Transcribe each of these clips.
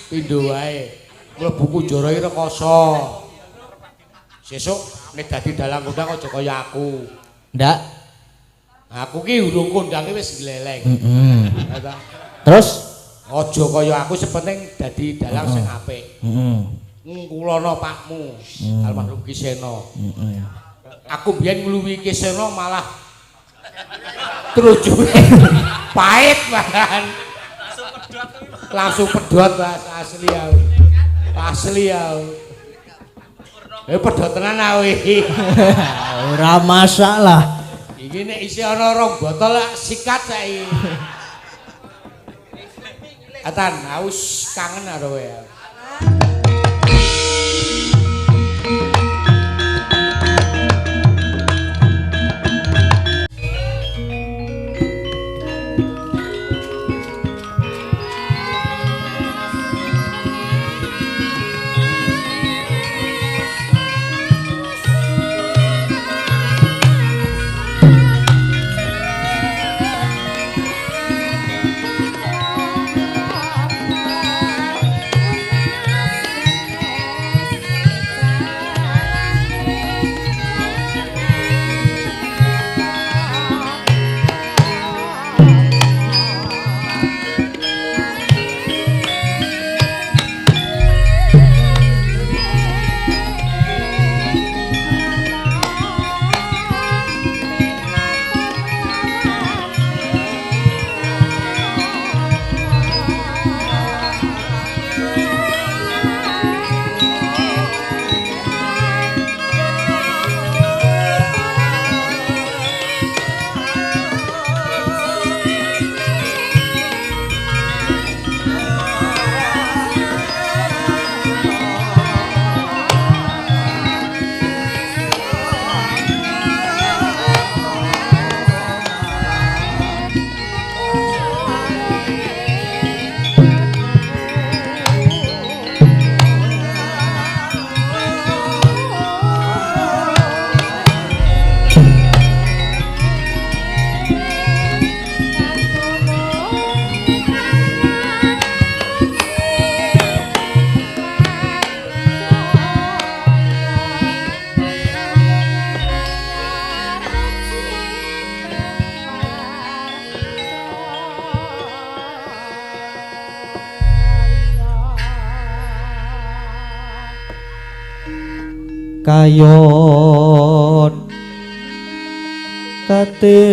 pindho wae. Mlebu kunjara iki rekoso. Sesuk nek dadi dalang kondang aja kaya aku. Ndak. Aku ki urung kondange wis gleleng. Terus aja kaya aku sepenting dadi dalang sing apik. Ngkulono pakmu. Almarhum Ki Sena. Aku biyen ngluwi Ki Sena malah trujuke pahit bahkan. Langsung pedhot asli ya. Asli ya. Pedhot tenan awe. ora masalah. Iki nek isi ana 2 botol sikat saiki. Atan, aus kangen karo kowe. Kayot katiyuping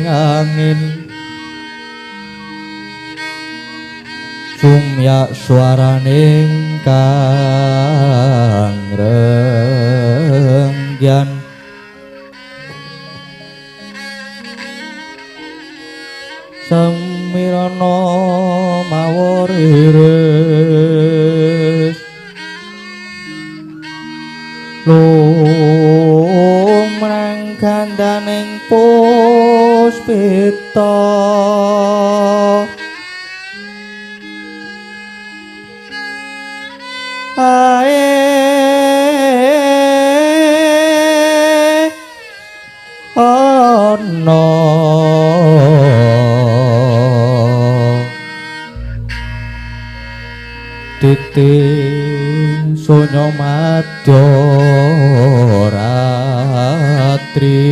angin sumyak swaraning kang renggan samirana mawar iris lumrang kandaning puspita ae ana titing sunya madya ratri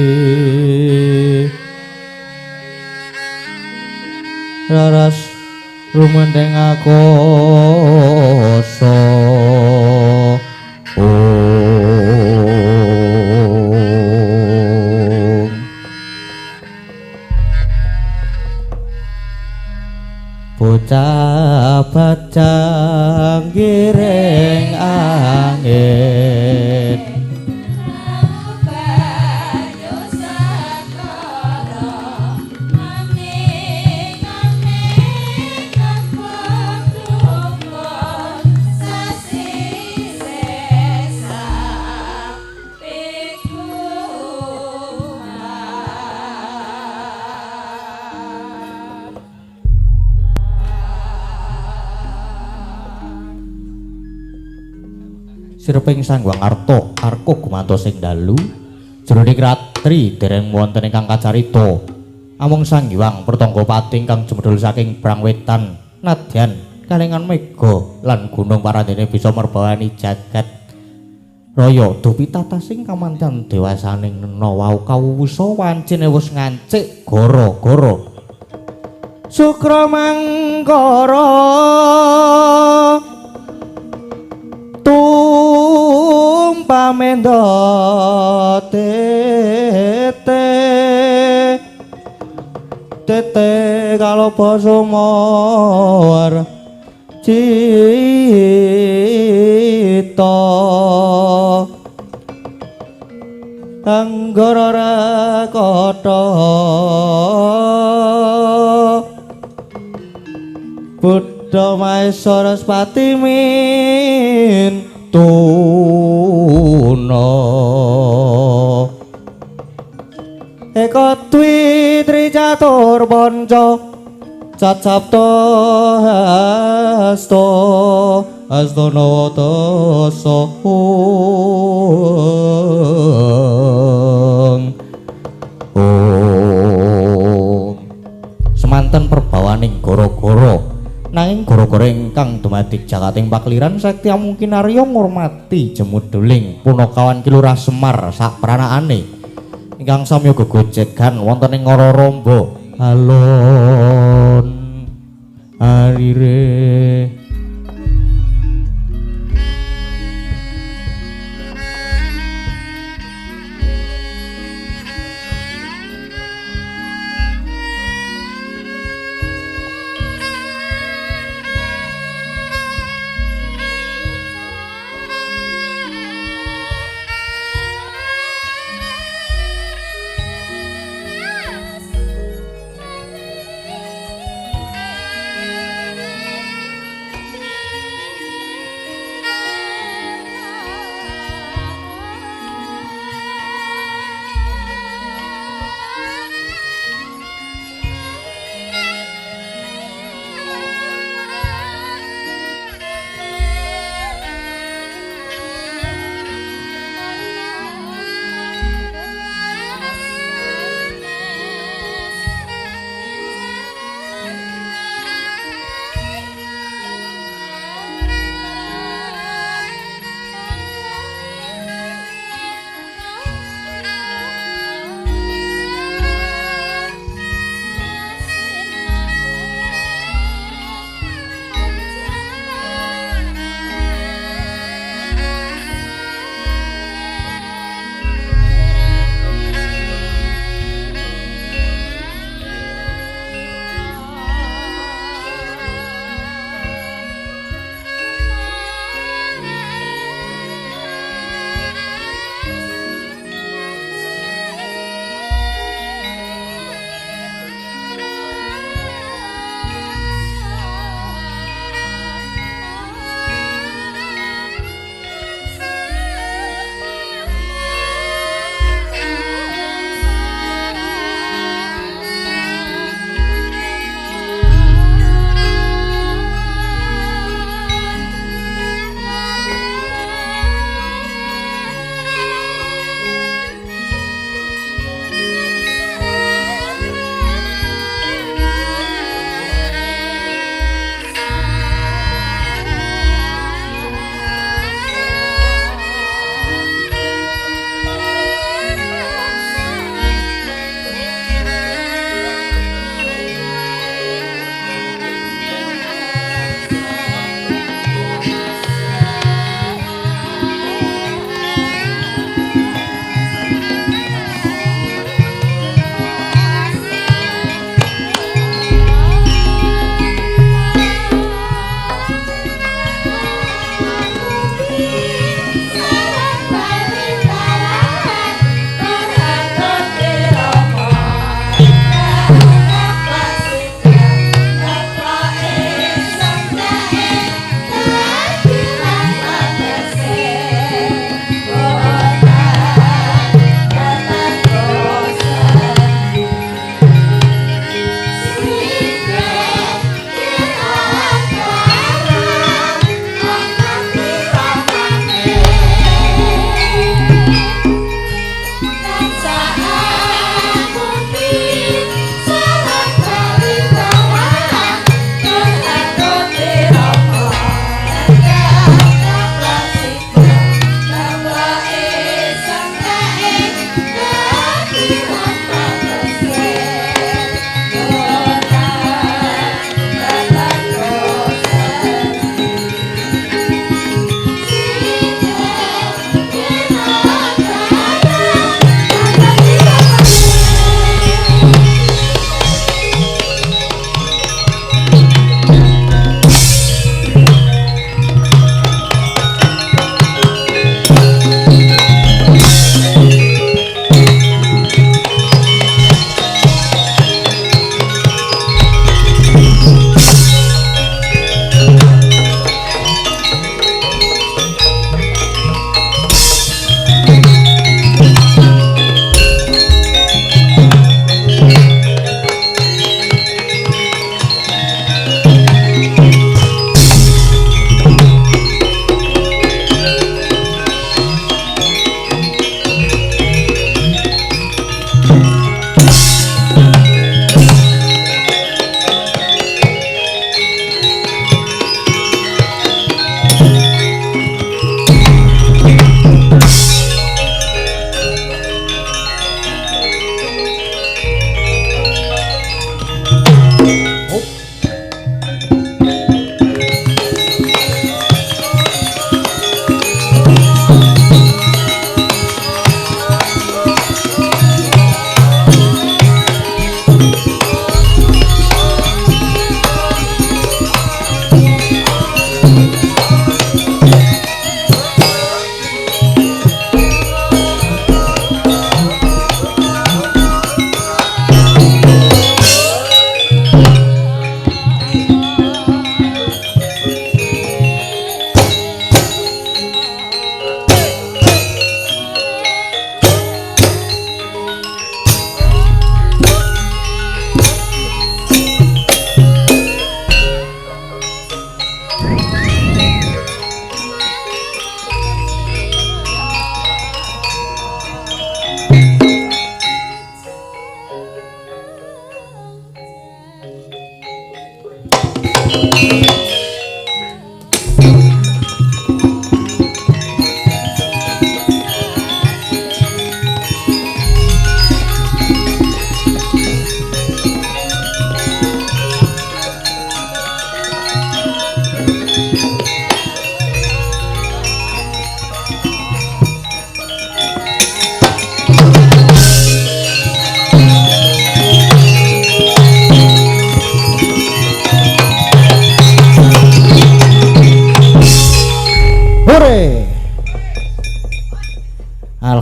raras rumendeng akoso bocah bajang giring angin sirping sangwang arta arko gumantos ing dalu jroning ratri dereng wonten ingkang kacarita amung sang hyang pratangga pati ingkang jumedhul saking brang wetan nadyan kalengan mega lan gunung paradene bisa merbawani jagat raya dupi tatasing kamanten dewasaning nena wau kawuwusa wancine wis ngancik gara-gara Sukra Mangkara tumpamenda tete kaloba sumur cita anggara kata Buddha Maeswarespati min tuna eka dwi tricatur panca cacapta hasta nawatasa semanten perbawaning gara-gara nanging gara-gara ingkang dumadik jakating pakliran sakti mungkin Arya ngurmati jemuduling punakawan Kilurah Semar sak pranakane ingkang samya gegojegan wonten ing Ngara-Ramba alon arire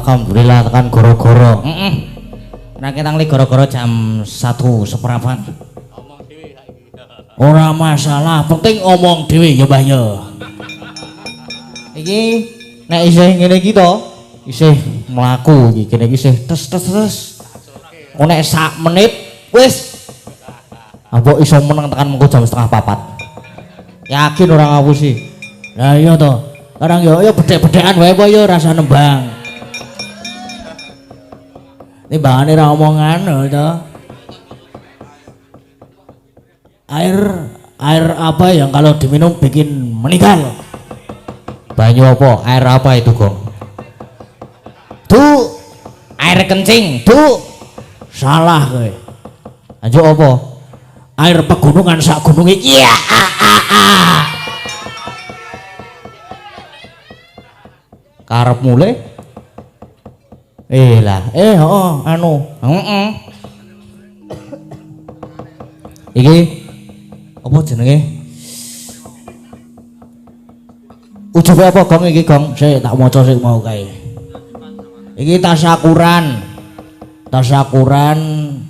Alhamdulillah tekan goro-goro. Nek kita goro-goro jam 1 seprapat. Omong dhewe saiki. Ora masalah, penting omong dhewe ya Mbah ya. Iki nek isih ngene iki to, isih mlaku iki kene iki isih tes. Nek sak menit wis. Apa iso meneng tekan mengko jam 3:30. Yakin ora ngapusi. Lah iya to. Orang yo bedhek-bedhekan wae apa yo rasa nembang. Timbangane ra omongan to. Air apa yang kalau diminum bikin meninggal? Banyu apa? Air apa itu, Gong? Air kencing. Salah kowe. Aja apa? Air pegunungan sak gununge. Iya. Karep mulai. Iki apa jenenge? Ujube apa Gong iki, Gong? Sik tak maca sik mau kae. Iki tasyakuran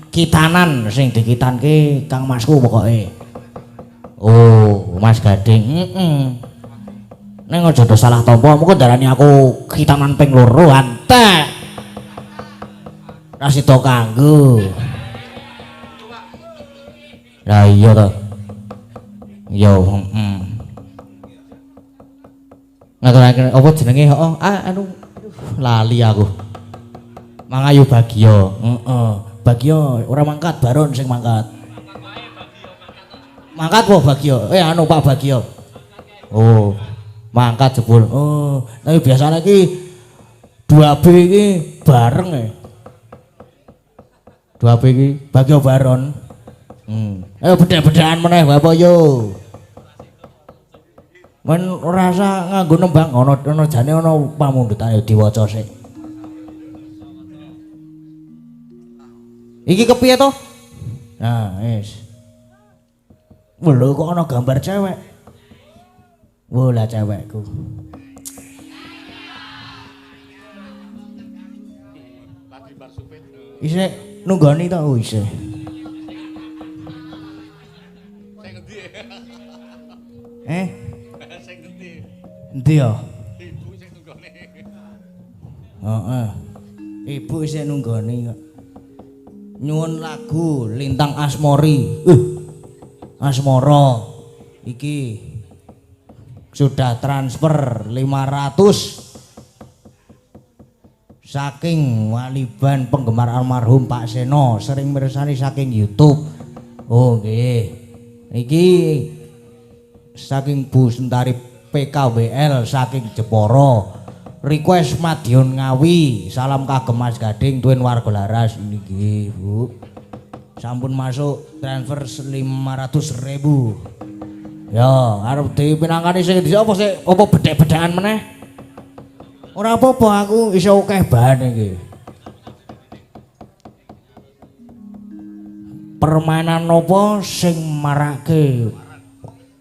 kitanan sing dikitanke Kang Masku pokoke. Oh, Mas Gading. Neng aja do salah tampa, mengko darani aku kitanan ping 2 antek. Ra sida kanggo. Lah iya to. Yo, Ngaturaken apa jenenge? Anu lali aku. Mangayu Bagio. Bagio ora mangkat, Baron sing mangkat. Mangkat po Bagio. Anu Pak Bagio. Oh, mangkat jebul. Oh, tapi biasanya iki 2B iki bareng e. 2B iki Bagio Baron. Ayo bedhe-bedhean meneh Bapak yo. Men rasa nganggo nembang ana jane ana pamundhutan yo diwaca sik. Iki kepiye to? Nah, wis. Lho kok ana gambar cewek. Wo lah cewekku. Lagi bar supit. Isih nunggoni to isih. Sing ngendi? Sing ngendi? Endi ya? Ibu sing nunggone. Heeh. Ibu isih nunggoni kok. Nyuwun lagu Lintang Asmori. Asmara iki sudah transfer 500 saking waliban penggemar almarhum Pak Seno, sering mirsani saking YouTube. Oh nggih. Iki saking Bu Sentari PKWL saking Jepara. Request Madiun Ngawi, salam kagem Mas Gading tuwin warga laras nggih Bu. Sampun masuk transfer 500.000. Ya, arep dipinangkani sing ndi apa sik apa bedhek-bedhekan meneh? Ora apa-apa aku iso akeh bahan iki. Permainan apa sing marake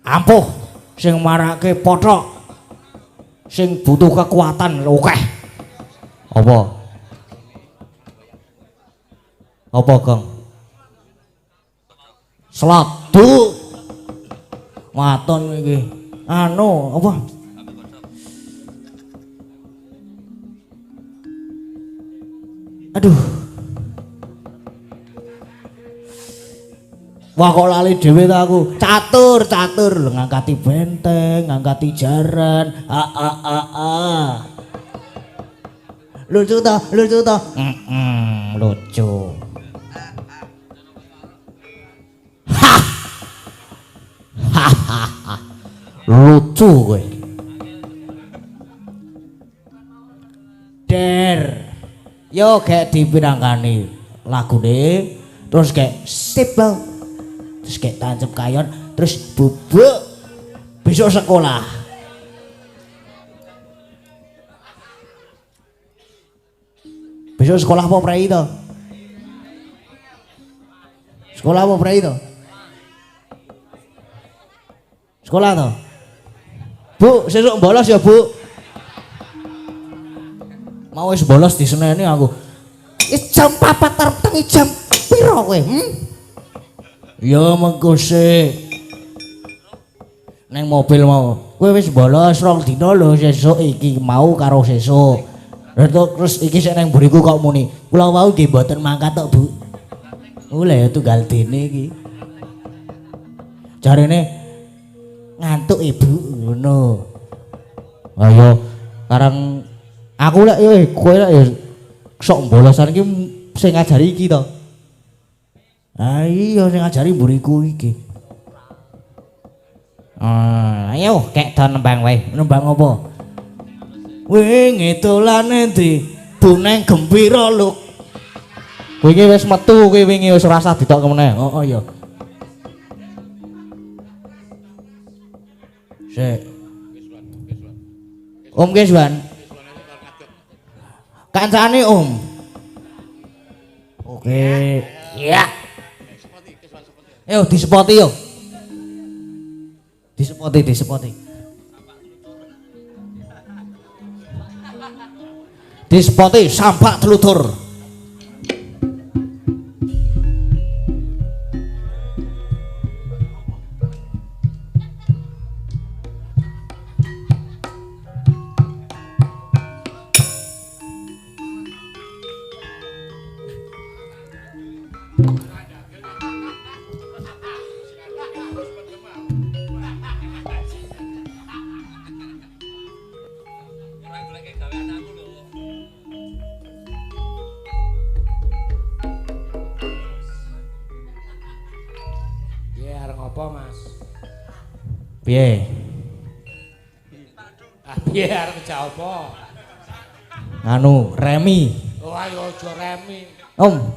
ampuh, sing marake pothok? Sing butuh kekuatan akeh. Apa? Apa, Kang? Slot du. Maton iki. Anu, apa? Aduh. Wah kok lali dhewe ta aku. Catur lho ngangkati benteng, ngangkati jaran. Lucu ta? Lucu. Lucu kowe. Der. Yo gek dipirangkani lagune terus kayak sip lo. Terus kayak tancep kayon, terus bubuk besok sekolah. Besok sekolah apa prei to? Sekolah apa prei to? Sekolah to? Bu, sesuk bolos ya Bu. Mau wis bolos diseneni aku. Jam 4 arep tengi jam piro kowe? Ya mengko sik. Neng mobil mau. Kowe wis bolos 2 dina lho sesuk iki mau karo sesuk. Terus iki sik neng buriku kok muni. Kula wau nggih mboten mangkat tok, Bu. Lha tunggal dene iki. Jarene ngantuk Ibu ngono. Ayo karang aku lek yo kowe lek yo sok bolosan iki sing ngajari iki to. Ah iya sing ngajari mburiku iki. Ayo kek do nembang wae. Nembang apa? Wingi dolane ndi buneng gembira lho. Wingi wis metu kuwi wingi wis ora usah ditok meneh. Oh iya. Sik. Om Keswan. Kancane Om. Oke. Iya. Ayo disepoti yo. Disepoti. Disepoti sampak telutur. Piye? Piye arep ngejak apa? Anu, remi. Oh ayo aja remi. Om.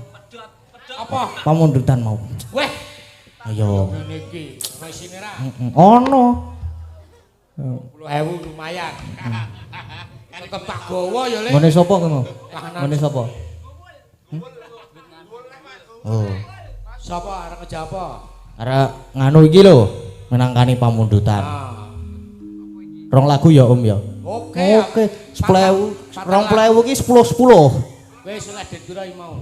Apa? Pamundutan mau. Weh. Ayo. Ngene iki, mesine ra. Ono. 10.000 lumayan. Tetep tak gowo ya, Le. Ngene sapa kowe mau? Ngene sapa? Oh. Sapa arep ngejak apa? Arep nganu iki lho. Menangkani pamundutan. 2 lagu ya Om ya. Oke. 10.000 2.000 iki 10-10. Wis oleh den pira iki mau?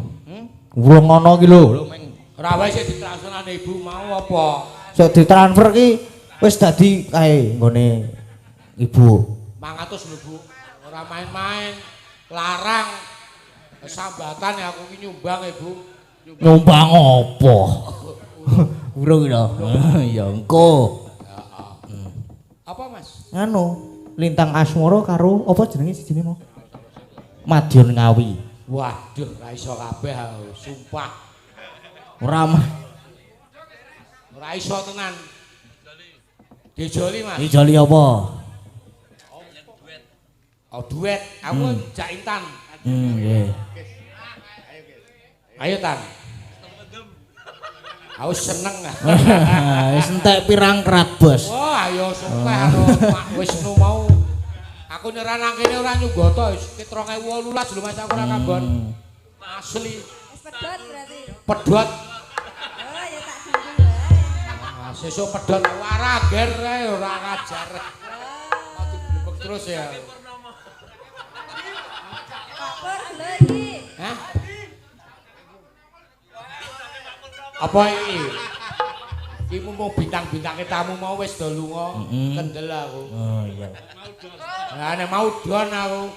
Wong ngono iki lho. Ora wae sik ditransferane Ibu mau apa? Sik ditransfer iki wis dadi kae nggone Ibu. 500 lho Bu. Ora main-main. Larang. Sambatan ya aku iki nyumbang Ibu. Nyumbang apa? Urung lho. Ya engko. Apa Mas? Anu, Lintang Asmara karo apa jenenge sijine mau? Madiun Ngawi. Waduh, ra iso kabeh sumpah. Ora iso tenan. Dijoli Mas. Dijoli apa? Oh duet. Aku jak Intan. Nggih. Ayo Tan. Aku seneng. Wis entek pirang kerat, Bos. Wah, ayo sukeh karo Pak Wisnu mau. Aku nyerah nang kene ora nyugoto wis 2018 lho Mas aku ora kabon. Asli. Wis pedhot berarti. Pedhot. Oh, ya tak singgung wae. Sesuk pedhot ora ger ae ora ngajar. Mau diblebek terus ya. Pak Pur lho iki. Hah? Apa iki? Iki mumpung bintang-bintange tamu mau wis do lunga, kendel aku. Oh iya. Lah nek mau don aku.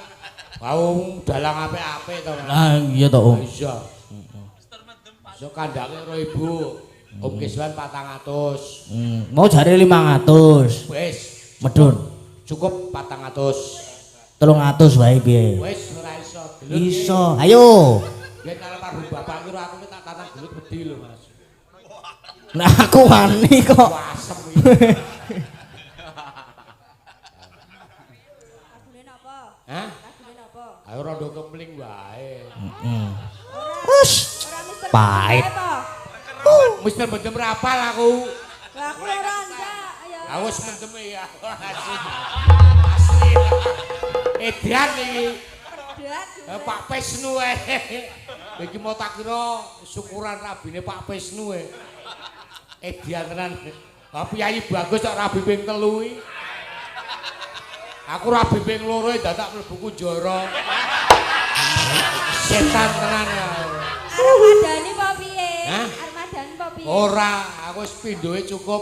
Mau dalang apik-apik to. Lah iya to, Om. Iya. So kandhake karo Ibu. Om Keswan 400. Mau jare 500. Wis. Medun. Cukup 400. 300 wae piye? Wis ora iso. Iso. Ayo. Yen karo marhum bapak kira aku tak tatang gelut wedi lho Mas. Nah aku wani kok. Asem iki. Lagune napa? Hah? Lagune napa? Ayo rondo kempling wae. Wes. Ora Mister. Pahit. Mister mendem rapal aku. Lah aku ora ndak. Ayo. Aku wis mendem ya. Asli. Edian iki. Pedhot. Pak Pesnu iki mau tak kira syukuran rabine Pak Pesnu Edian tenan. Tapi Yayi bagus kok rabi ping 3 iki. Aku rabi ping 2 dadak mlebu Kunjara. Setan tenan. Arep madani apa piye? Hah? Arep madani apa piye? Ora, aku wis pindhoe cukup.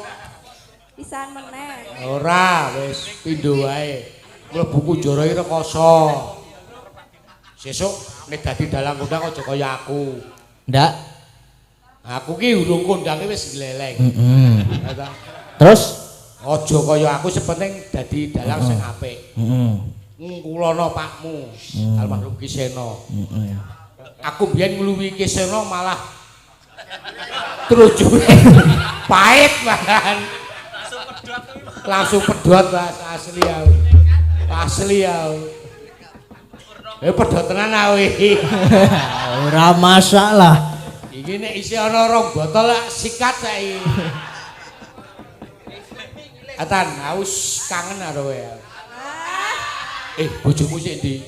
Pisan meneh. Ora, wis pindho wae. Mlebu kunjara iki rekoso. Sesuk nek dadi dalang kondang aja kaya aku. Ndak. Aku ki urung kondange wis gleleng. Terus Aja kaya aku sepenting dadi dalang sing apik. Ngkulana pakmu, almarhum Kisena. Aku biyen ngluwi Kisena malah trujune pahit bahkan. Langsung pedhot Mas, asli aku. Asli aku. Pedhot tenan aku iki. ora masalah. Iki nek isih ana rong botol sikat saiki. Atan, aus kangen karo kowe. Bojomu sik ndi?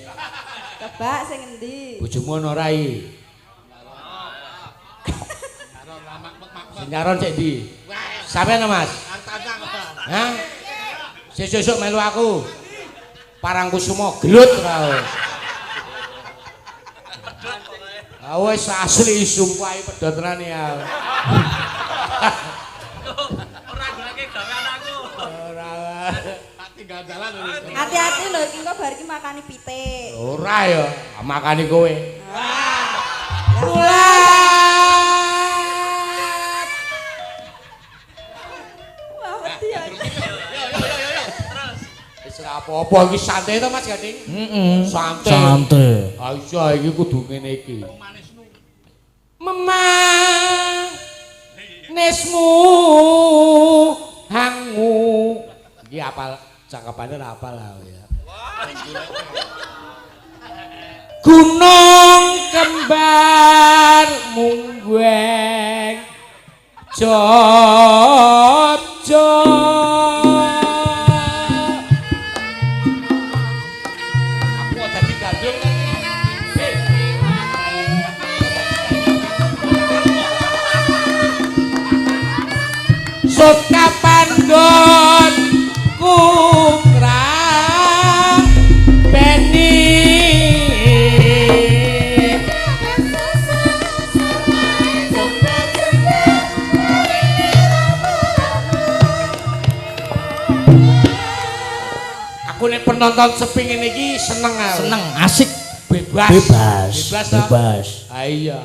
Tebak sing endi? Bojomu ana ora iki? Sing nyaron sik ndi? Sampeyan Mas? Hah? Sesuk melu aku. Parangkusuma gelut karo. Wis asli sumpah pedhot tenan ya. Hati-hati lho iki kok bar iki makani pitik. Ora ya, makani kowe. Wah, wedi ya. Wis ora apa-apa iki santai to Mas Gading? Santai. Santai. Ha iya iki kudu ngene iki. Memang nesmu hangu. Iki apal cakapane ora apal ya. Gunung kembar munggeng Jojo. Aku dadi gandul. Suka pandon kungrang beni aku nek penonton sepi ngene iki seneng aku. Seneng, asik, Bebas. bebas. toh? Bebas. Ah iya.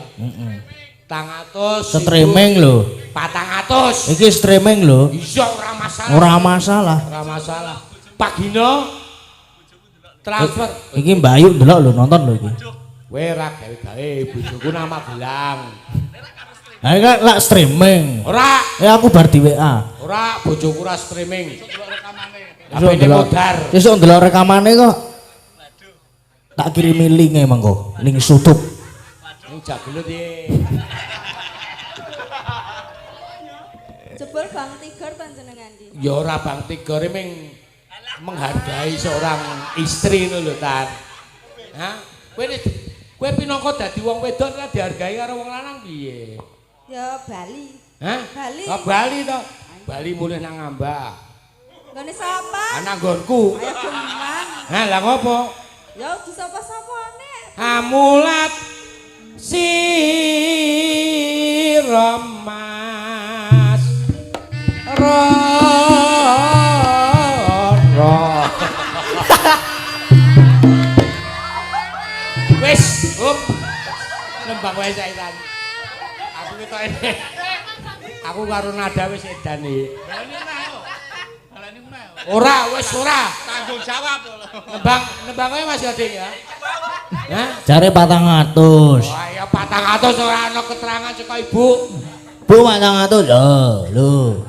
Tangatus Streaming lho. 400. Iki streaming lho. Iya ora masalah. Ora masalah. Ora masalah. Pak Gino transfer. Iki Mbak Ayu ndelok lho, nonton lho iki. Kowe ora gawe-gawe bojoku nama Gelang. Ha iki lak streaming. Ora, Aku bar di WA. ora bojoku ora streaming. Sesuk HP-ne modar. Sesuk ndelok rekamane kok. Tak kirimi link-e mengko, link YouTube. Ning jagelut iki. Jebul Bang Tiger panjenengan ndi? Ya ora Bang Tigor ming menghargai seorang istri ngono lho, Tan. Hah? Kowe pinangka dadi wong wedok ora dihargai karo wong lanang piye? Ya Bali. Hah? Bali. Oh, Bali to. Bali mulih nang ngambak. Nggone sapa? Ana nggonku. Ayo geman. Hah, lah ngopo? Ya di sapa-sapane. Amulat Siromas Ro wis nembang wae saitan aku ketok ini aku karo nada wis edan iki ora wis ora tanggung jawab nembang wae Mas Gading ya. Hah? Jare 400. Wah ya 400 ora ana keterangan saka ibu. Bu 400 lho.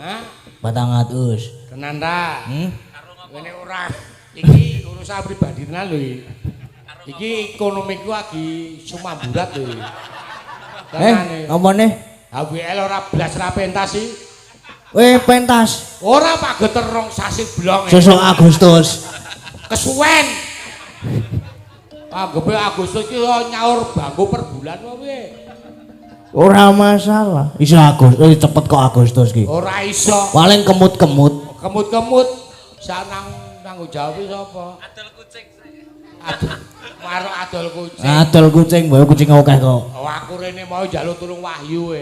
Hah? 400. Tenan ta? Ngene ora. Iki urusan pribadi tenan lho iki. Iki ekonomiku lagi sumamburat lho. Tenane. Ngomone? HWL ora blas ra pentas sih. Pentas. Ora Pak Geter rong sasi blong. Sesuk Agustus. Kesuwen. Anggepe Agustus iki nyaur bangku per bulan apa piye? Ora masalah. Iso Agustus, cepet kok Agustus ki. Ora iso. Paling kemut-kemut. Kemut-kemut sak nanggung jawab sapa? Adol kucing. Marok adol kucing. Adol kucing, wae kucing akeh kok. Oh, aku rene mau njaluk tulung Wahyu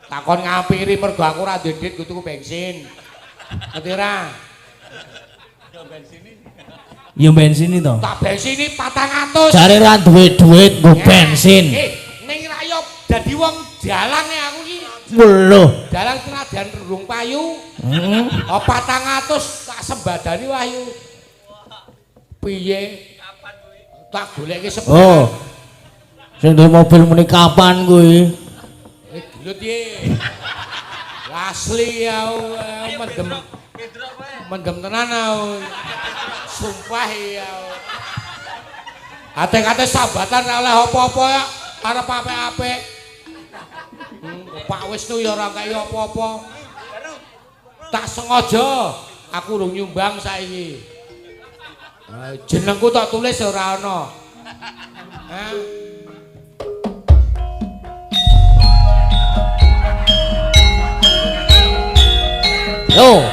takon ngampiri mergo aku ora duwe duit tuku bensin. Ngerti ra? Ya bensin to. Tak bensini 400. Jare ra duwe duit nggo bensin. Ning ra yo dadi wong dalang aku iki. Lho. Dalang tenadan rung payu. Heeh. Oh 400 tak sembadani Wahyu. Piye? Tak goleke sepeda. Oh. Sing duwe mobil muni kapan kuwi? Gelut ye. Asli ya mendem tenan aku. Sumpah ya. Ate-ate sambatan ora oleh apa-apa ya. Arep apik-apik. Pak Wisnu ya ora kaya apa-apa. Tak sengaja aku urung nyumbang saiki. Jenengku tak tulis ora ana. Yo.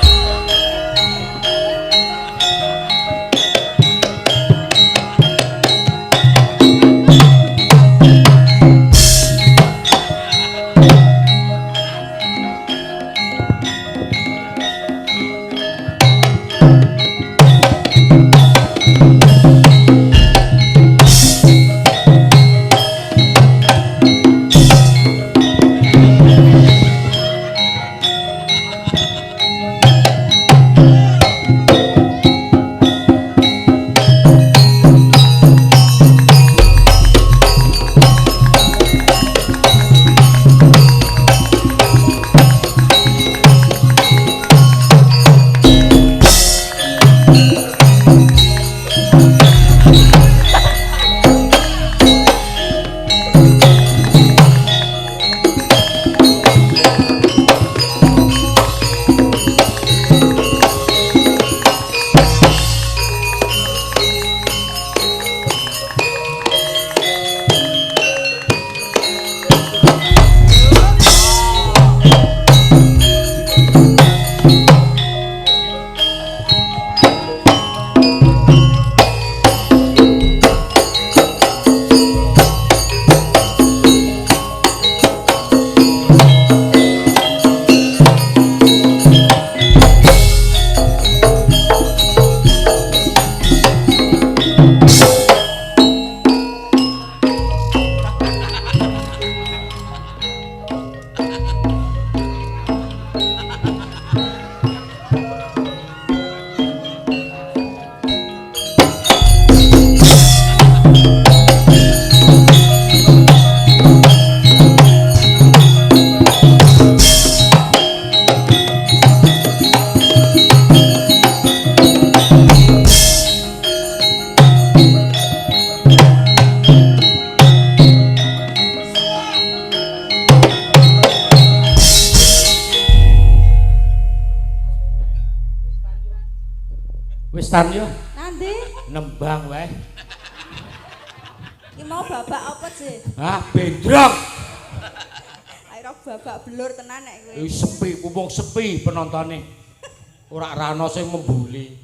Tan yo. Nanti? Nembang wae. Iki mau babak apa sih? Ah, bendrong. Ayo babak belur tenan nek kowe. Wis sepi, mumpung sepi penontone. Ora rano sing membuli.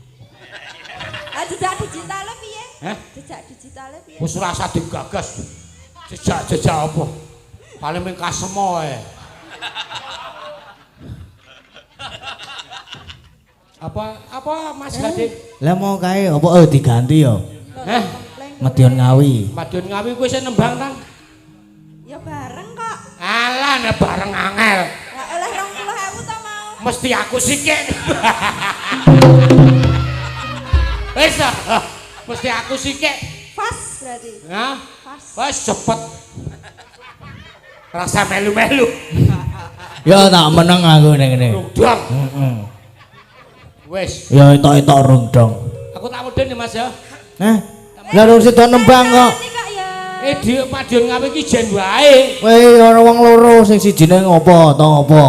Ah jejak digitale piye? Hah? Jejak digitale piye? Wis ora usah digagas. Jejak-jejak apa? Paling mung kasemo ae. Apa Mas Gading? Lah mau kae apa diganti ya? Heh? Madiun Ngawi. Madiun Ngawi kuwi sing nembang tang? Ya bareng kok. Alah nek bareng angel. Lah oleh 20.000 to mau. Mesti aku sikik. Wis mesti aku sikik. Pas berarti. Hah? Pas. Wis cepet. Rasa melu-melu. Ya tak meneng aku ning ngene. Rundong. Heeh. Wis. Ya etok-etok rundong. Aku tak mudun ya Mas ya. Hah? Lah rung sida nembang kok. Di Madiun Ngawi iki jen wae. Kowe ana wong loro sing sijine ngopo to ngopo?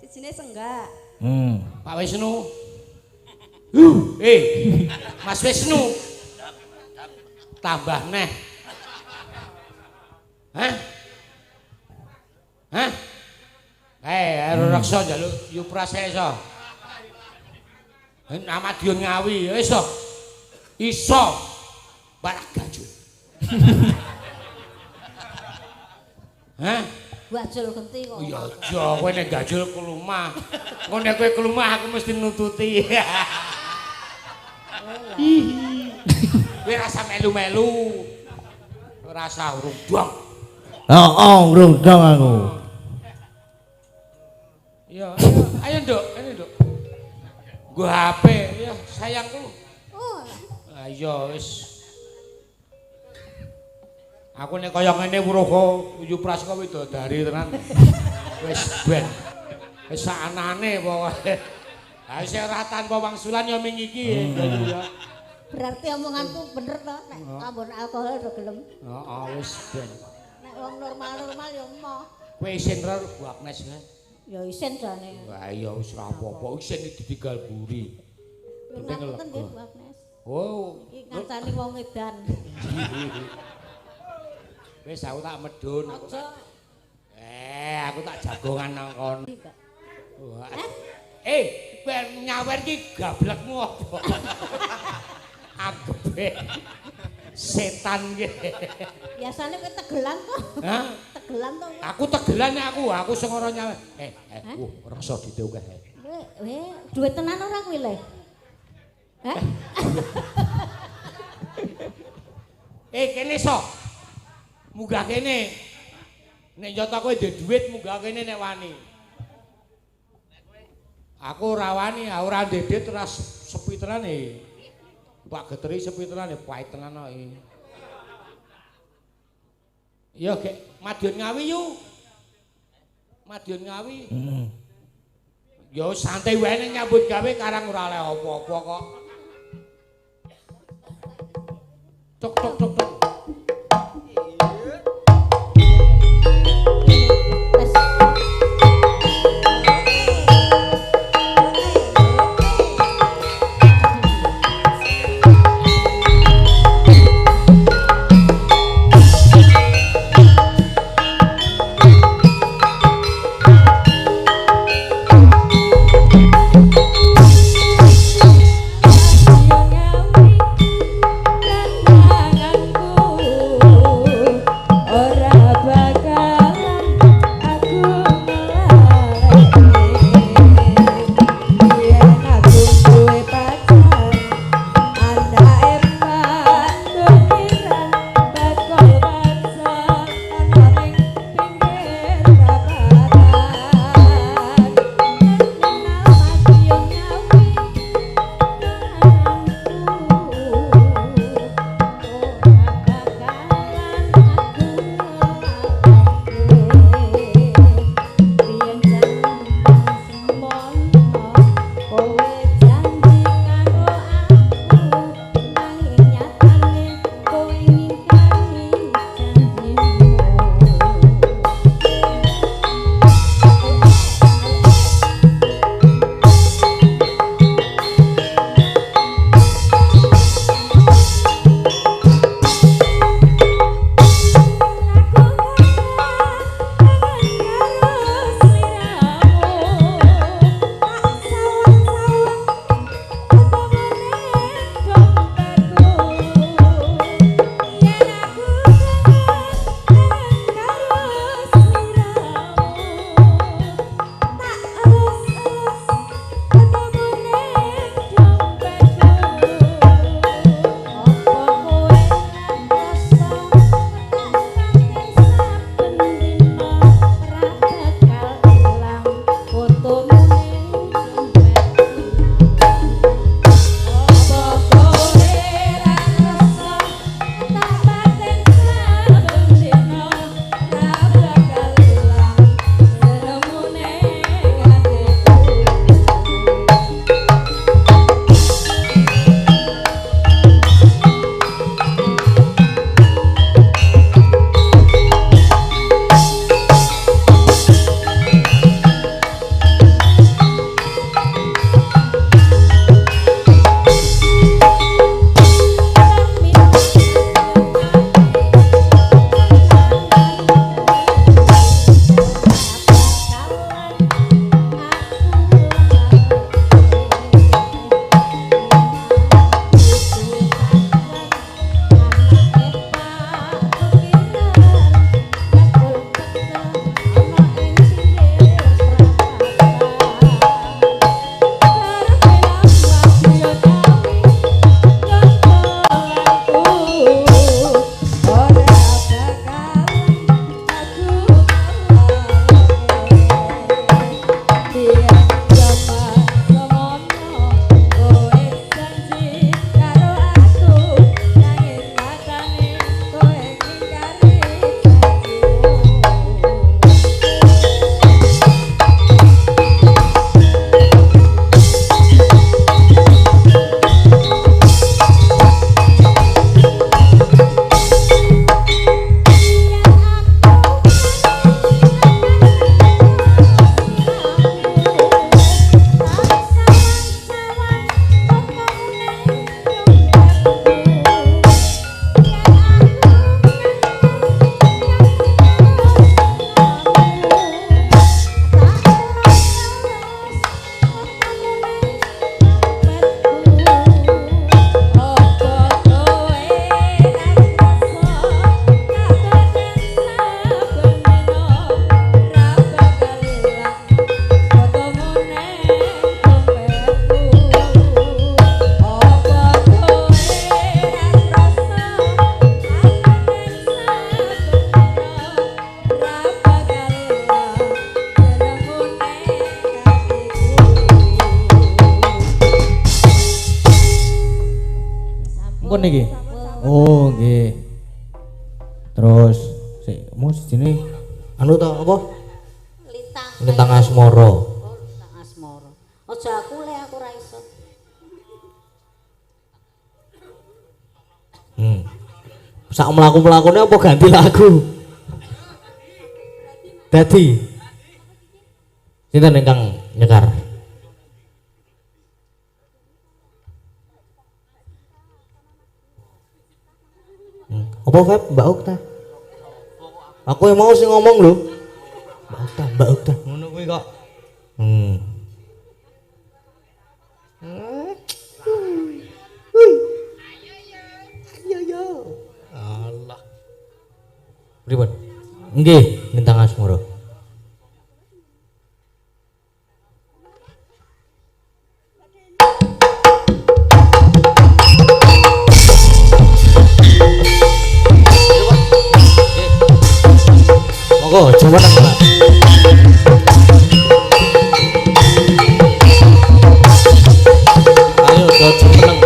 Sijine senggak. Pak Wisnu. Mas Wisnu. Tambah neh. Hah? Hah? Ero reksa njaluk Yuprasesa. Madiun Ngawi wis to. Iso. Barak gajul. Hah? Bajul genti kok. Iya aja kowe nek gajul kelumah. Engko nek kowe kelumah aku mesti nututi. Kowe rasa melu-melu. Rasa rudong. Rudong aku. Iya, ayo Nduk, ini Nduk. Nggo HP, ya sayangku. Oh. Lah iya wis. Aku nek kaya ngene Wuruha Uyu Praska widodari tenan. Wis ben. Wis sakanane pokoke. Ha wis ora tanpa wangsulan ya ming iki ya. Berarti omonganku bener to nek ambon alkohol do gelem. Heeh wis ben. Nek wong normal-normal ya emoh. Kowe isin ora Bu Agnes ya? Ya isin jane. Wah iya wis ora apa-apa isin ditinggal buri. Ngapunten nggih Bu Agnes. Oh, Iki ngancani wong edan. wis aku tak medun. Aja. Aku tak jagongan nang kono. Tidak. Wah. Ben nyawer ki gablekmu apa? Agepe. Setan ki. Biasane kowe tegelan kok. Hah? Tegelan to. Aku tegelan aku sing ora nyawer. Rasa diteukeh. Duit tenan ora kuwi le? Hah? Kene sok. Munggah kene. Nek nyoto kowe ndek dhuwit munggah kene nek wani. Aku ora wani, ora ndek dhuwit ora sepi tenane. Pak Geteri sepi tenane, pahit tenan kok iki. Ya gek Madiun Ngawi yu. Madiun Ngawi. Ya santai wae nek nyambut gawe karang ora oleh apa-apa kok. Tok tok tok tok. Ngawi dan tanganku Pun niki. Oh, nggih. Terus sik mau sini anu ta apa? Lintang. Lintang asmara. Oh, lintang asmara. Aja aku le aku ra iso. Sak mlaku-mlakune apa ganti lagu? Dadi sinten ingkang nyekar? Apa Feb? Mbak Okta? Aku yang mau sih ngomong lho. Mbak Okta. Ngono kuwi kok. Allah. Pripun? Nggih, Lintang Asmara. Monggo, coba nang Mbak. Ayo, coba nang.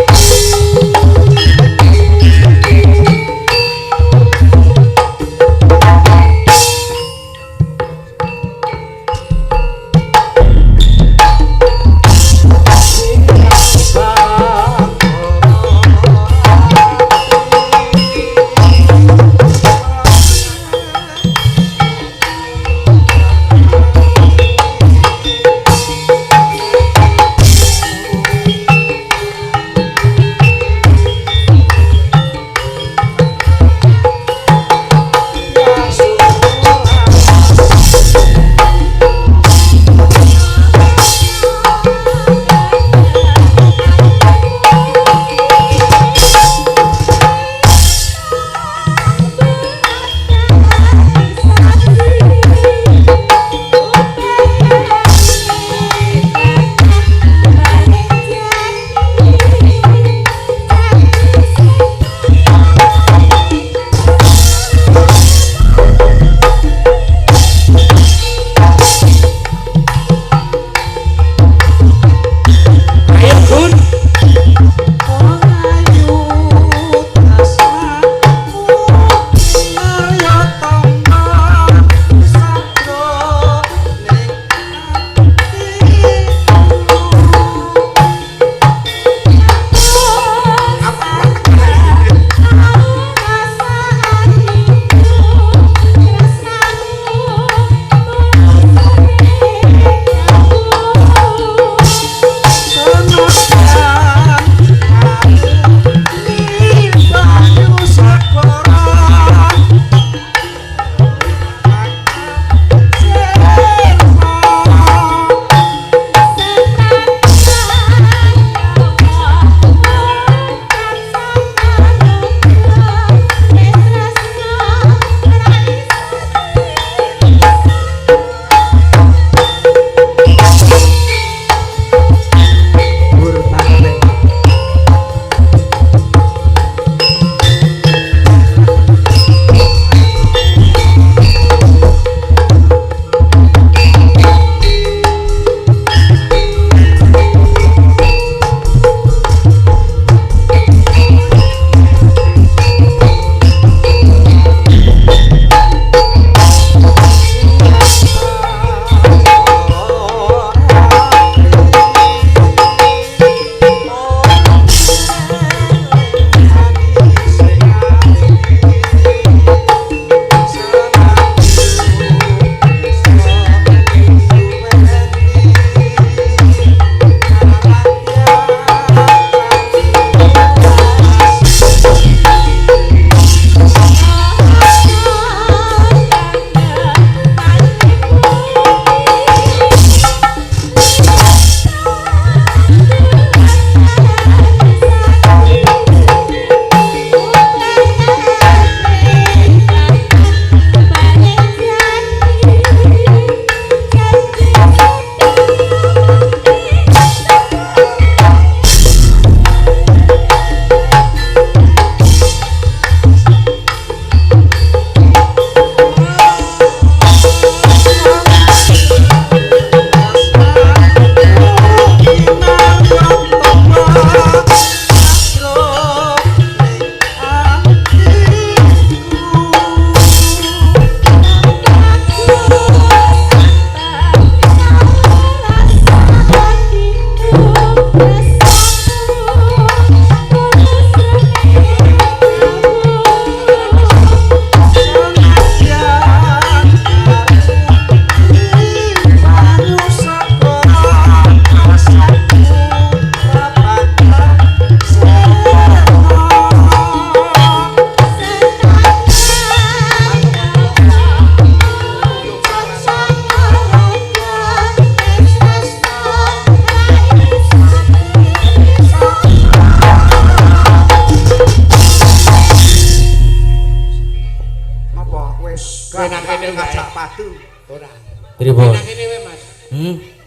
Pripun? Benang kene wae, Mas.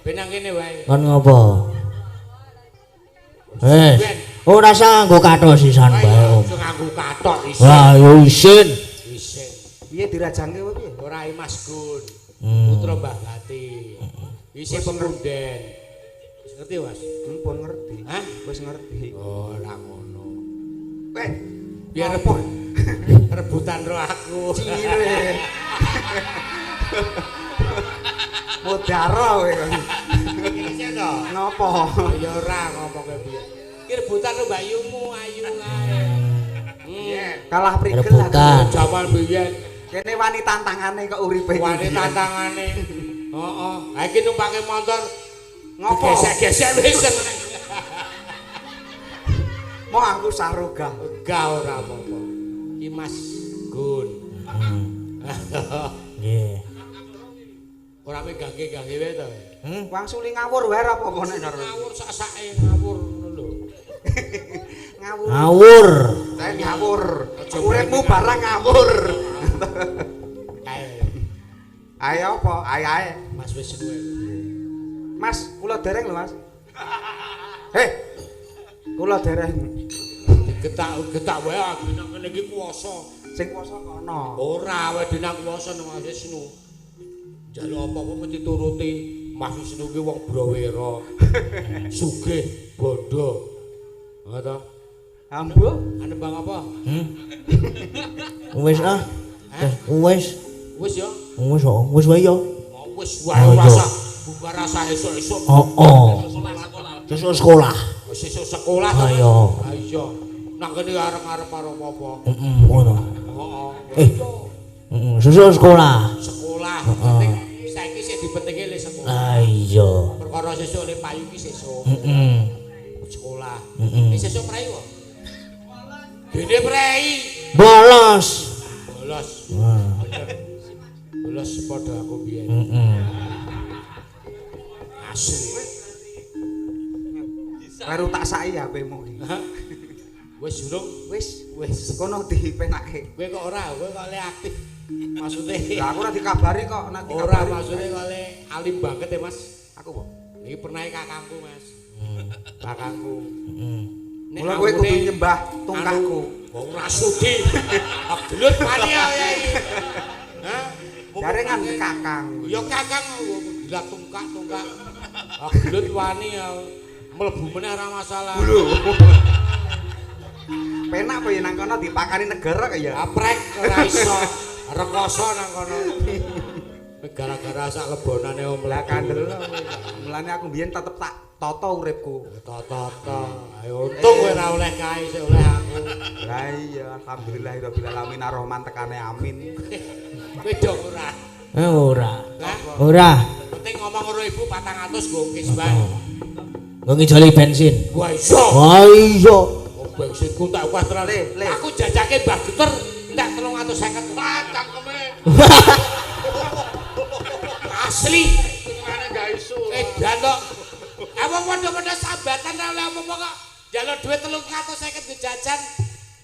Benang kene wae. Kon ngopo? Ora sanggo kathok sisan bae, Om. Sing nganggo kathok isin. Wah, yo isin. Isin. Piye dirajangke wae piye? Ora Mas Gun. Putra Mbah Gati. Isih pemunden. Wis ngerti, Mas? Pun ngerti. Hah? Wis ngerti. Ora ngono. Weh, Biar rebutan ro aku. cire. Modaro kowe. Iki to. Ngopo? Ya ora ngomong kowe piye. Iki rebutan ro Mbak Yumu ayu kae. Kalah prigel Rebutan. Jaman biyen Kene wani tantangane kok uripe. wani tantangane. Heeh. Ha iki numpake motor Ngopo? gesek-gesek wis. Mau aku saroga. Enggak ora apa-apa. Iki Mas Gun. Nggih. Ora megangke-gangke wae to. Wang suli ngawur wae apa kok nek Ngawur sak-sake ngawur ngono lho. ngawur. Ngawur. Saya ngawur. Uripmu barang ngawur. Kae Ayo apa? Ayo. Mas wis suwe. Mas, kula dereng lho, Mas. Heh. Kula dereng. Getak wae aku nang kene iki kuwasa. Sing kuwasa kono. Ora wae nang kuwasa nang Mas Wisnu. Jaluk apa-apa mesti turuti Mas Wisnu ki wong Brawera. Sugih, bondo. Ha to? Ambo. Anembang apa? Wis ah. Wis. Wis ya. Wis kok. Wis wae yo. Oh, wis wae rasa. Bubar rasa esuk-esuk. Oh. Sesuk sekolah. Wis esuk sekolah. Ayo. Ha iya. Nang kene arep-arep karo apa? Ngono. Heeh. Sesuk sekolah. Sekolah. Penting saiki sik dipentinge le sekolah. Ah iya. Perkara sesuk le payu ki sesuk. Sekolah. Iki sesuk prei kok. Dene prei. Bolos. Bolos. Bolos padha aku biyen. Asli. Baru tak sai HP-mu iki. Hah? Wis durung? Wis kono dipenake. Kowe kok ora, kowe kok le aktif. Maksude Lah aku ora dikabari kok, nek ora dikabari. maksude kok le alim banget ya, Mas. Aku kok. Iki pernah kakangku, Mas. Kakangku. Mula kowe kudu nyembah tungkahku. Wong ora sudi. Gelut wani ya iki. Hah? Jarengan kakang. Ya kakang gila tungkak. Gelut wani ya. Mlebu meneh ora masalah. Lho. Penak apa ya nang kono dipakani negara kaya. Aprek ora iso. Rekoso nang kono. Gara-gara sak lebonane om Lah kandel. Mulane aku mbiyen tetep tak tata uripku. Tata. Ayo untung kowe ora oleh kae sik oleh aku. Lah iya alhamdulillahirabbil alamin arrahman tekane amin. Kowe dong ora. Ora. Lah, Ora. penting ngomong karo ibu 400 go kis bae. Nggo ngijoli bensin. Wah iso. Wah iya. Oh, bensinku tak kuat tenan. Le. Aku jajake Mbah Geter entek 350. Wah, cangkeme. Asli. Ngene gak iso. Dan kok. Apa padha-padha sambatan ora oleh apa-apa kok. Jaluk dhuwit 350 go jajan.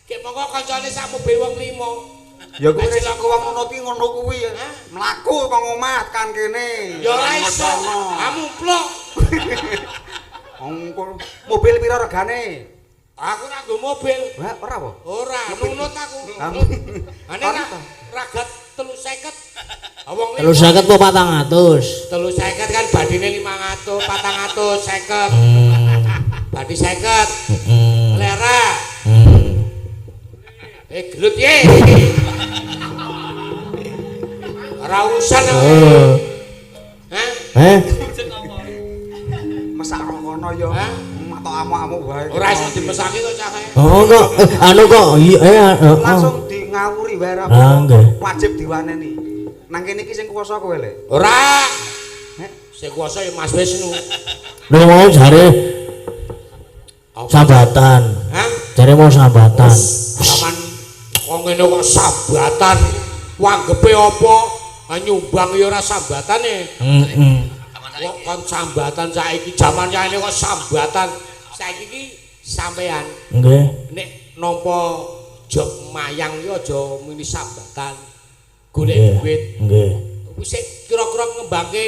Gek mongko kancane sak mobil wong 5. Ya kuwi resiko wong ngono ki ngono kuwi. Hah? Mlaku kok omah kan kene. Ya ora iso. Kamu plok. Mobil pira regane? Aku ora nggo mobil. Wah, ora apa? Ora, nunut aku. Ane ragat 350. Wong 350 apa 400? 350 kan badine 500, 450. Badi 50. Lera. Gelut ye. Ora urusan aku. Hah? Masak rokono ya. Hah? Matok amu-amu wae. Ora iso dimesake kok cah e. Oh kok anu kok Langsung di ngawuri wae ra Ah, nggih. wajib diwaneni. Nang kene iki sing kuwasa kowe le. Ora. Sing kuwasa ya Mas Wisnu. Lho mau jare sambatan. Hah? Jare mau sambatan. Saman kok ngene kok sambatan. Wanggepe apa? Nyumbang ya ora sambatane. Kok kon sambatan saiki jaman ini kok sambatan. Saiki iki sampean Nggih. nek nampa job mayang iki aja muni sambatan. Golek Nggih. duit. Nggih. sing kira-kira ngembangke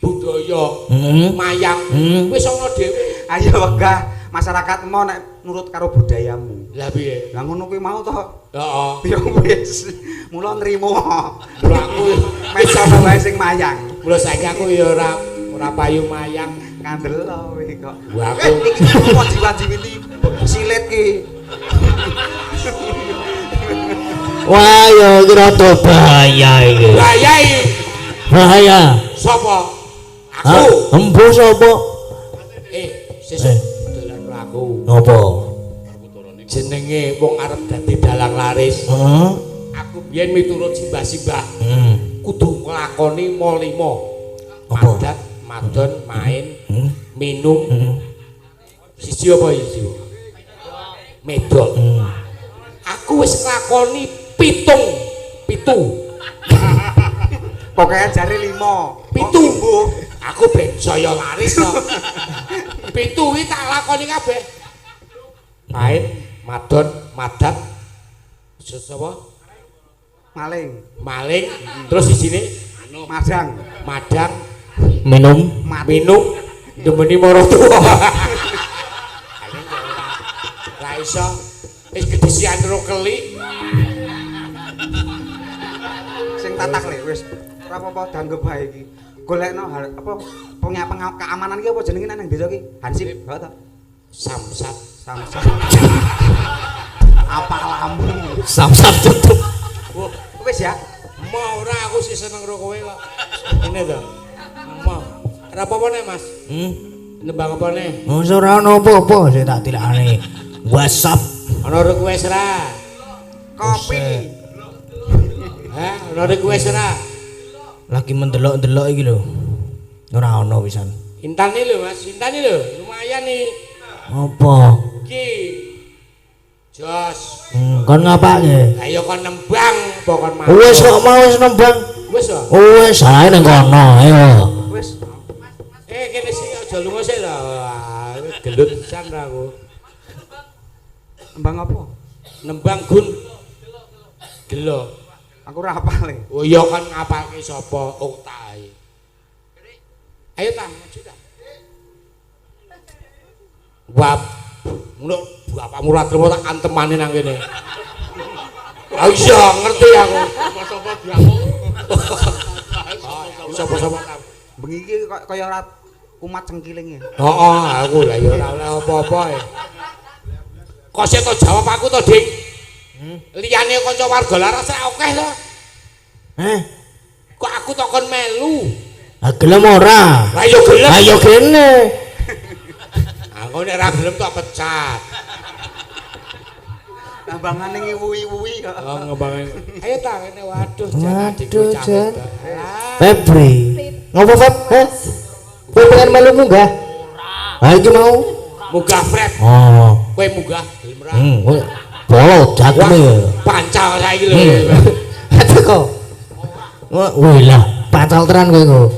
budaya mayang wis ana dhewe. Ayo wegah masyarakat mau nek nurut karo budayamu. Lah piye? Lah ngono kuwi mau to. Heeh. Ya wis. Mula nrimo. Mula aku wis ana wae sing mayang. mula saiki aku ya ora payu mayang Ngandel kowe kok. Wah, aku iki kok jiwa-jiwiti silet ki. Wah, ya kira to bahaya iki. Bahaya iki. Bahaya. Sapa? Aku. Empu sapa? Sesuk dolan mlaku. Ngopo? Jenenge wong arep dadi dalang laris. Heeh. Aku biyen miturut simbah-simbah. Kudu nglakoni mo 5. Apa? Madat, madon, main, minum. Siji apa iki? Medok. Aku wis nglakoni 7. Pokoke jare 5. 7. Aku ben saya laris to. 7 kuwi tak lakoni kabeh. Main, madon, madat. Sapa? Maling. Terus isine madang, Minum. demeni mara tuwa. Ra iso wis kedisian karo keli. Sing tatak le wis ora apa-apa danggep bae iki. Golekno apa keamanan iki apa jenenge nang desa iki? Hansip, heeh to. Samsat. Apa lamu? Samsat tutup. Wis ya. Mau ora aku sih seneng karo kowe kok. Ini to. Mau. Ora apa-apa nek, Mas. Nembang apa nih? Ora ono apa-apa sing tak tilakane. WhatsApp. Ana request ra? Kopi. Hah, ana request ra? Lagi mendelok-delok iki lho. Ora ono pisan. Intan iki lho, Mas. Intan iki lho, lumayan nih. Apa? Iki. Jos. Kon ngapake? Lah ya kon nembang apa kon mau? Wis kok mau wis nembang. Wis kok. Wis ae nang kono, ayo. Wis. Kene sih aja lunga sik lho. Wah, gelut pisan ra aku. Nembang apa? Nembang gun. Gelo. Aku ora hafal e. Oh iya kan ngapalke sapa? Oh tae. Ayo ta, maju ta. Wap. Ngono bapakmu ra trimo tak antemane nang kene. Ah iya ngerti aku. Sapa diamuk. Sapa-sapa ta. Bengi iki kaya ora kumat cengkiling e. Heeh, aku lah ya ora oleh apa-apa e. Kok sik to jawab aku to, Dik? Liyane kanca warga laras ra akeh to. Kok aku takon melu? Ah gelem ora? Lah ya gelem. Ayo kene. Aku nek ra gelem tak pecat. Nambangane ngiwu-iwui kok. Oh, ngembangan. Ayo ta kene waduh Waduh, Jan. Ah, Febri. Ngopo, Feb? Kowe pengen melu munggah? Ora. Ha iki mau. munggah Fred. Oh. Kowe munggah gelem ra? Kowe bolot jakme. Pancal saiki lho. Aduh kok. Wih lah, pancal tenan kowe kok.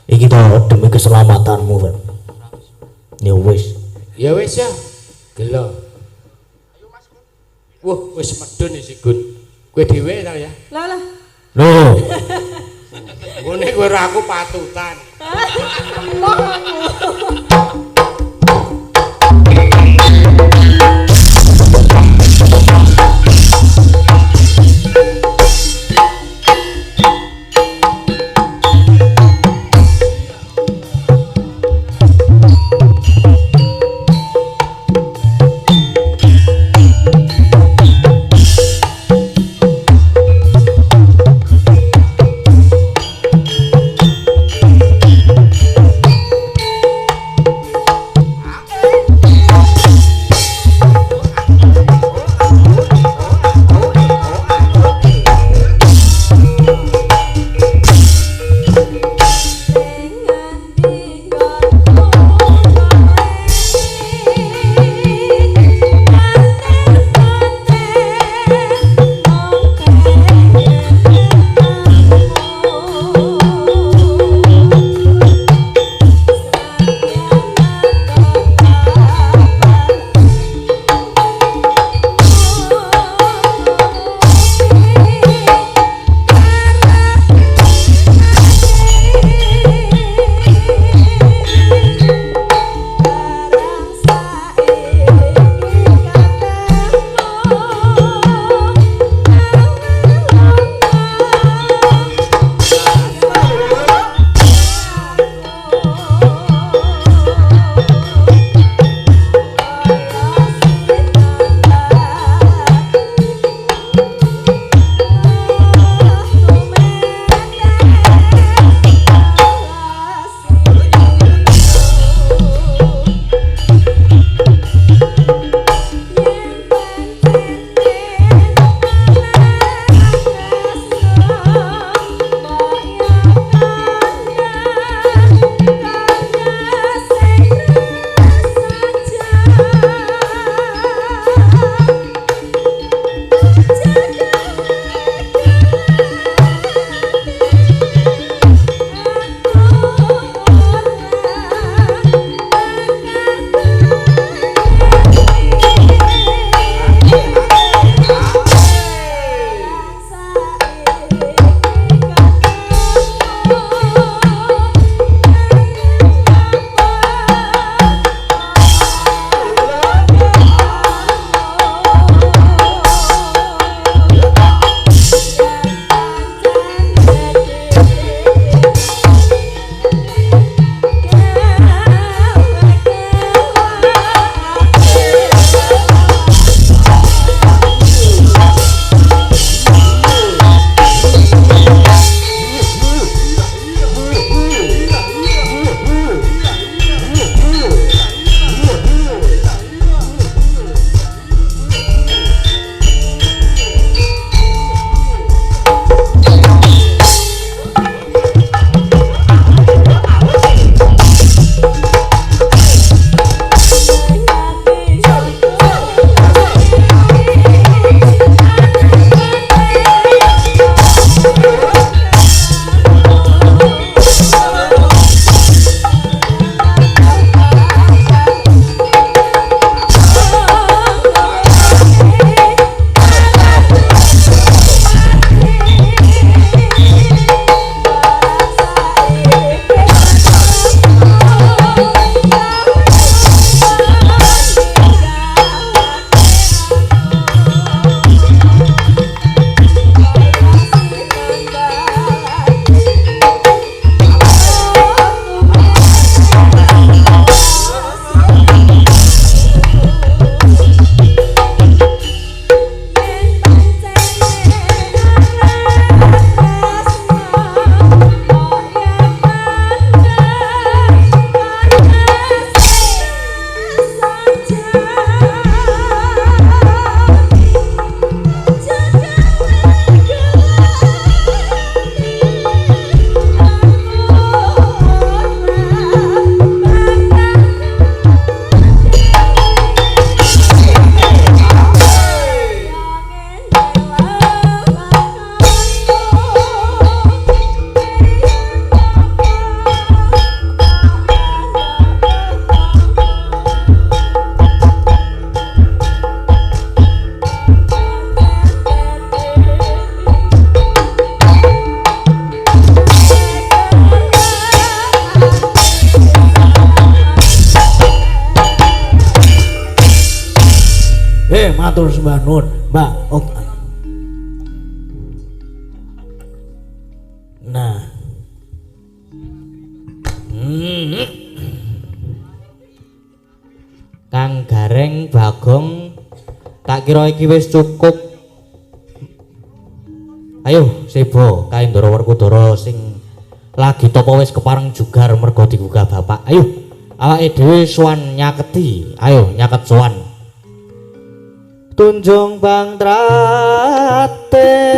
Iki to demi keselamatanmu, Feb. Ya wis. Ya wis ya. Gelo. Wah, wis medun iki Gun. Kowe dhewe ta ya? Lah. Loh. Ngene kowe ora aku patutan. Matur sembah nuwun, Mbak. Nah. Kang Gareng Bagong tak kira iki wis cukup. Ayo Sebo kae Ndara Werkudara sing lagi topo wis kepareng jugar mergo digugah bapak. Ayo awake dhewe sowan nyaketi. Ayo nyaket sowan. Tunjung Bang Trate